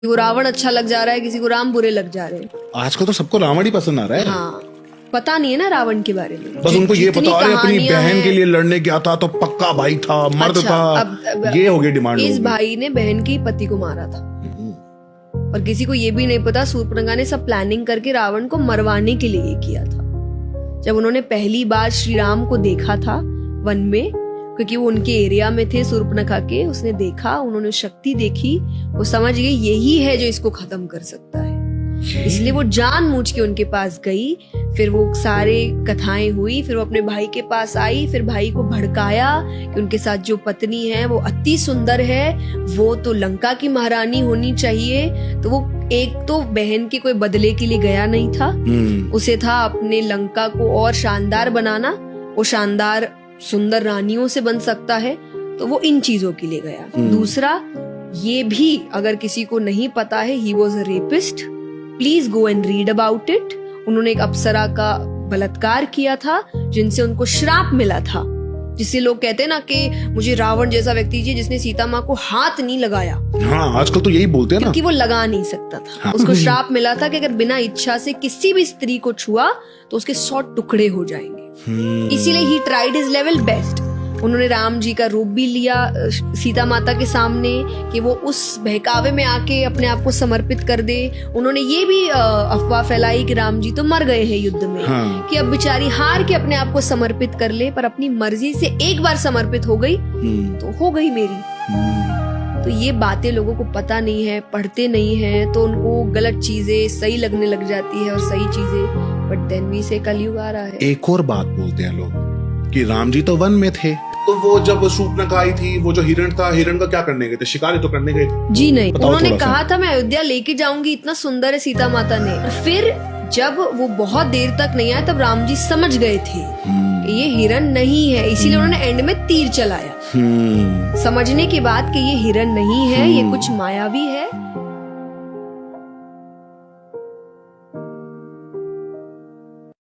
वो रावण अच्छा लग जा रहा है, किसी को राम बुरे लग जा रहे हैं। आजकल तो सबको रावण ही पसंद आ रहा है। हाँ, पता नहीं है ना रावण के बारे में, बस उनको ये पता है अपनी बहन के लिए लड़ने गया था तो पक्का भाई था, मर्द था। अब ये हो गई डिमांड। इस भाई ने बहन के पति को मारा था और किसी को ये भी नहीं पता शूर्पणखा ने सब प्लानिंग करके रावण को मरवाने के लिए ये किया था। जब उन्होंने पहली बार श्री राम को देखा था वन में, क्योंकि वो उनके एरिया में थे शूर्पणखा के, उसने देखा, उन्होंने शक्ति देखी, वो समझ गए यही है जो इसको खत्म कर सकता है। इसलिए वो जानबूझ के उनके पास गई। फिर वो सारे कथाएं हुई, फिर वो अपने भाई के पास आई, फिर भाई को भड़काया कि उनके साथ जो पत्नी है वो अति सुंदर है, वो तो लंका की महारानी होनी चाहिए। तो वो एक तो बहन के कोई बदले के लिए गया नहीं था, उसे था अपने लंका को और शानदार बनाना, वो शानदार सुंदर रानियों से बन सकता है, तो वो इन चीजों के लिए गया। दूसरा, ये भी अगर किसी को नहीं पता है, he was a rapist, please go and read about it. उन्होंने एक अप्सरा का बलात्कार किया था जिनसे उनको श्राप मिला था, जिससे लोग कहते हैं ना कि मुझे रावण जैसा व्यक्ति चाहिए जिसने सीता माँ को हाथ नहीं लगाया। हाँ, आजकल तो यही बोलते हैं ना, क्योंकि वो लगा नहीं सकता था। हाँ। उसको श्राप मिला था कि अगर बिना इच्छा से किसी भी स्त्री को छुआ तो उसके 100 टुकड़े हो जाएंगे। इसीलिए he tried his level best. उन्होंने राम जी का रूप भी लिया सीता माता के सामने कि वो उस बहकावे में आके अपने आप को समर्पित कर दे। उन्होंने ये भी अफवाह फैलाई कि राम जी तो मर गए हैं युद्ध में, हाँ। कि अब बेचारी हार के अपने आप को समर्पित कर ले, पर अपनी मर्जी से एक बार समर्पित हो गई तो हो गई मेरी। तो ये बातें लोगों को पता नहीं है, पढ़ते नहीं है, तो उनको गलत चीजें सही लगने लग जाती है और सही चीजें। बट देन भी से कलयुग आ रहा है। एक और बात बोलते हैं लोग कि राम जी तो वन में थे, तो वो जब शूर्पणखा आई थी, वो जो हिरण था, हिरण का क्या करने गए थे? शिकार तो करने गए थे? जी नहीं, उन्होंने कहा था मैं अयोध्या लेके जाऊंगी, इतना सुंदर है सीता माता ने। फिर जब वो बहुत देर तक नहीं आया तब राम जी समझ गए थे कि ये हिरण नहीं है, इसीलिए उन्होंने एंड में तीर चलाया, समझने के बाद कि ये हिरण नहीं है, ये कुछ मायावी है।